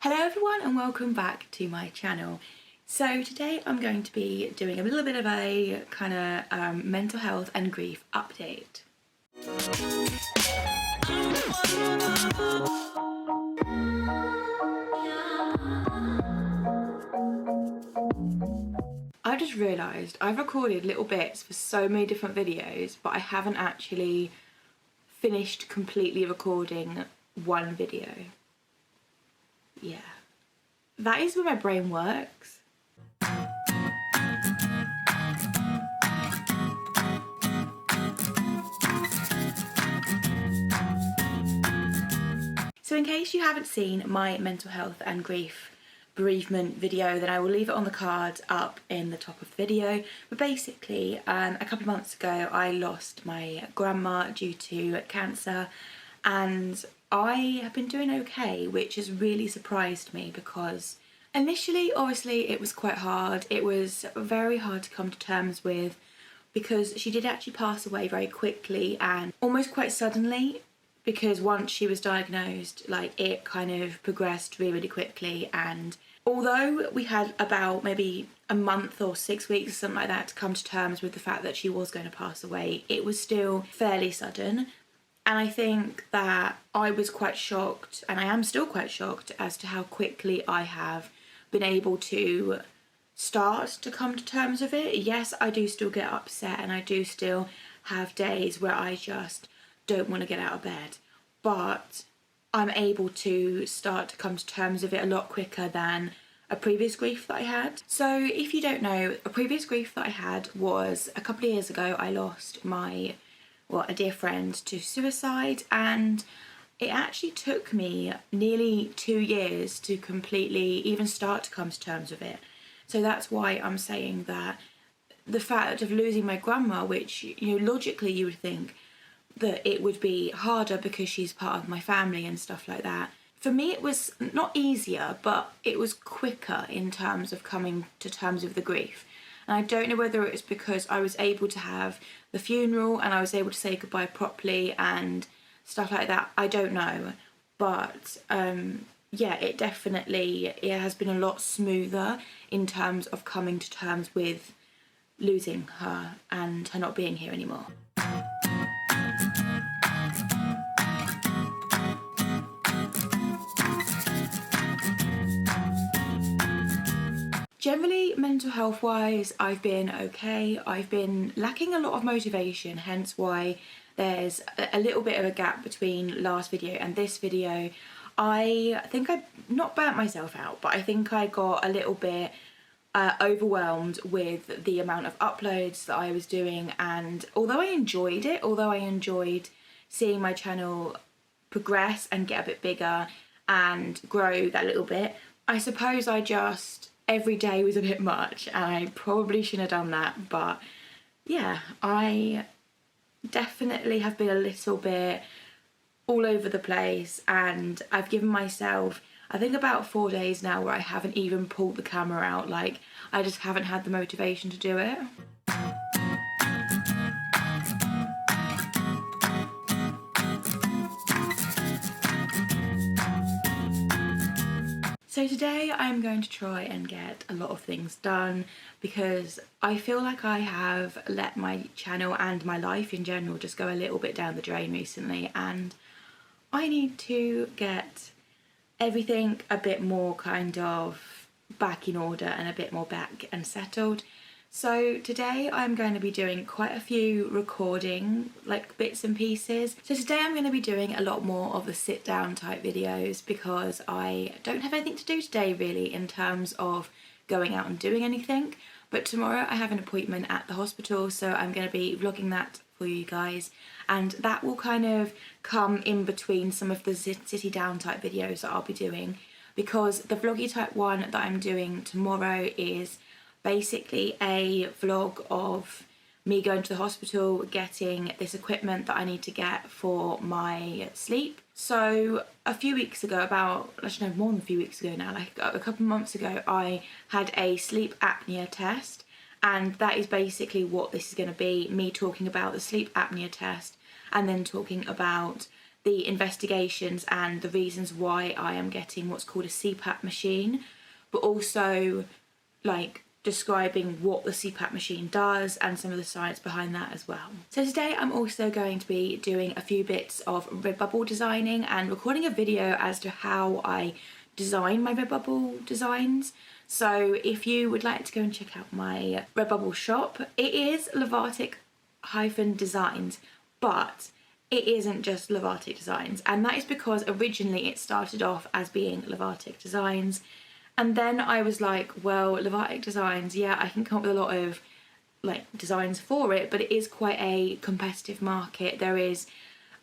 Hello everyone and welcome back to my channel. So today I'm going to be doing a little bit of a kind of mental health and grief update. I just realised I've recorded little bits for so many different videos, but I haven't actually finished completely recording one video. Yeah. That is where my brain works. So in case you haven't seen my mental health and grief bereavement video, then I will leave it on the card up in the top of the video. But basically, a couple of months ago I lost my grandma due to cancer, and I have been doing okay, which has really surprised me because initially, obviously, it was quite hard. It was very hard to come to terms with because she did actually pass away very quickly and almost quite suddenly, because once she was diagnosed, like, it kind of progressed really, really quickly. And although we had about maybe a month or 6 weeks or something like that to come to terms with the fact that she was going to pass away, it was still fairly sudden. And I think that I was quite shocked, and I am still quite shocked, as to how quickly I have been able to start to come to terms with it. Yes, I do still get upset and I do still have days where I just don't want to get out of bed, but I'm able to start to come to terms with it a lot quicker than a previous grief that I had. So if you don't know, a previous grief that I had was a couple of years ago. I lost a dear friend to suicide, and it actually took me nearly 2 years to completely even start to come to terms with it. So that's why I'm saying that the fact of losing my grandma, which, you know, logically you would think that it would be harder because she's part of my family and stuff like that. For me, it was not easier, but it was quicker in terms of coming to terms with the grief. And I don't know whether it was because I was able to have the funeral and I was able to say goodbye properly and stuff like that. I don't know. But yeah, it has been a lot smoother in terms of coming to terms with losing her and her not being here anymore. Generally, mental health wise, I've been okay. I've been lacking a lot of motivation, hence why there's a little bit of a gap between last video and this video. I think I not burnt myself out, but I think I got a little bit overwhelmed with the amount of uploads that I was doing. And although I enjoyed seeing my channel progress and get a bit bigger and grow that little bit, I suppose every day was a bit much, and I probably shouldn't have done that. But yeah, I definitely have been a little bit all over the place, and I've given myself, I think, about 4 days now where I haven't even pulled the camera out. Like, I just haven't had the motivation to do it. So today I'm going to try and get a lot of things done because I feel like I have let my channel and my life in general just go a little bit down the drain recently, and I need to get everything a bit more kind of back in order and a bit more back and settled. So today I'm going to be doing quite a few recording, like, bits and pieces. So today I'm going to be doing a lot more of the sit down type videos because I don't have anything to do today really in terms of going out and doing anything. But tomorrow I have an appointment at the hospital, so I'm going to be vlogging that for you guys, and that will kind of come in between some of the sitting down type videos that I'll be doing, because the vloggy type one that I'm doing tomorrow is basically a vlog of me going to the hospital, getting this equipment that I need to get for my sleep. So a few weeks ago, more than a few weeks ago now, like a couple of months ago, I had a sleep apnea test, and that is basically what this is going to be, me talking about the sleep apnea test and then talking about the investigations and the reasons why I am getting what's called a CPAP machine, but also like describing what the CPAP machine does and some of the science behind that as well. So today I'm also going to be doing a few bits of Redbubble designing and recording a video as to how I design my Redbubble designs. So if you would like to go and check out my Redbubble shop, it is Levartic-Designs, but it isn't just Levartic Designs, and that is because originally it started off as being Levartic Designs, and then I was like, well, Levartic Designs, yeah, I can come up with a lot of like designs for it, but it is quite a competitive market. There is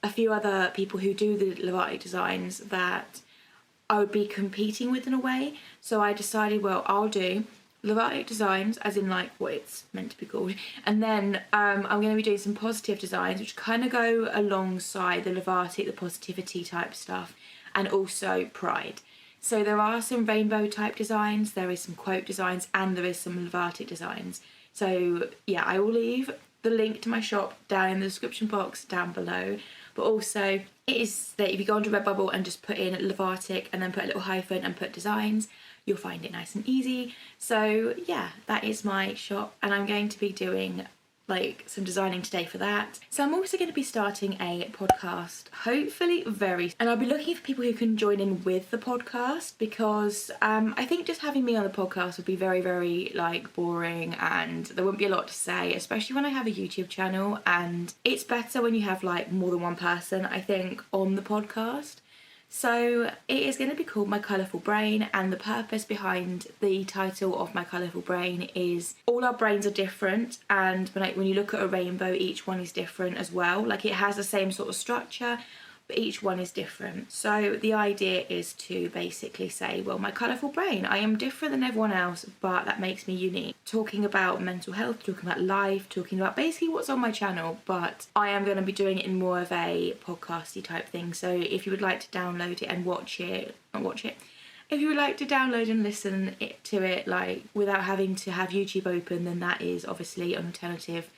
a few other people who do the Levartic Designs that I would be competing with in a way, so I decided, well, I'll do Levartic Designs, as in like what it's meant to be called, and then I'm going to be doing some positive designs which kind of go alongside the Levartic, the positivity type stuff, and also pride. So there are some rainbow type designs, there is some quote designs, and there is some Levartic designs. So yeah, I will leave the link to my shop down in the description box down below, but also it is that if you go onto Redbubble and just put in Levartic and then put a little hyphen and put designs, you'll find it nice and easy. So yeah, that is my shop, and I'm going to be doing like some designing today for that. So I'm also going to be starting a podcast, hopefully and I'll be looking for people who can join in with the podcast, because I think just having me on the podcast would be very like boring, and there wouldn't be a lot to say, especially when I have a YouTube channel, and it's better when you have like more than one person, I think, on the podcast. So it is going to be called My Colourful Brain, and the purpose behind the title of My Colourful Brain is all our brains are different, and when you look at a rainbow, each one is different as well. Like, it has the same sort of structure, but each one is different. So the idea is to basically say, well, my colourful brain, I am different than everyone else, but that makes me unique. Talking about mental health, talking about life, talking about basically what's on my channel, but I am going to be doing it in more of a podcasty type thing. So if you would like to download it and if you would like to download and listen to it like without having to have YouTube open, then that is obviously an alternative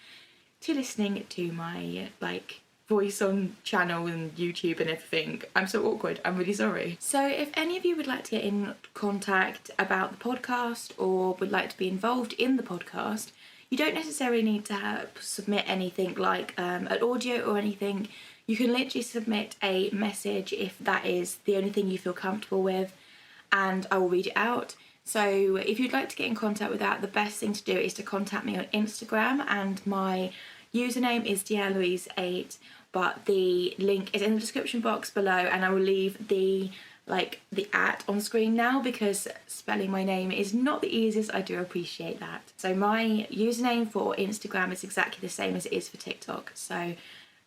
to listening to my like voice on channel and YouTube and everything. I'm so awkward, I'm really sorry. So if any of you would like to get in contact about the podcast or would like to be involved in the podcast, you don't necessarily need to submit anything like an audio or anything. You can literally submit a message if that is the only thing you feel comfortable with, and I will read it out. So if you'd like to get in contact with that, the best thing to do is to contact me on Instagram, and my username is Louise8, but the link is in the description box below, and I will leave the @ on screen now, because spelling my name is not the easiest. I do appreciate that. So my username for Instagram is exactly the same as it is for TikTok. So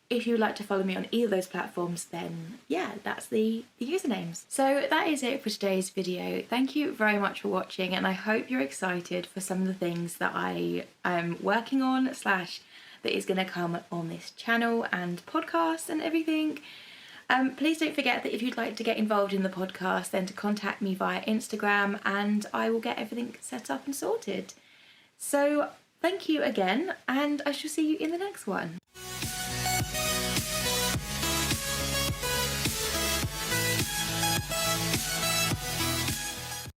if you would like to follow me on either of those platforms, then yeah, that's the usernames. So that is it for today's video. Thank you very much for watching, and I hope you're excited for some of the things that I am working on / that is going to come on this channel and podcast and everything. Please don't forget that if you'd like to get involved in the podcast, then to contact me via Instagram, and I will get everything set up and sorted. So thank you again, and I shall see you in the next one.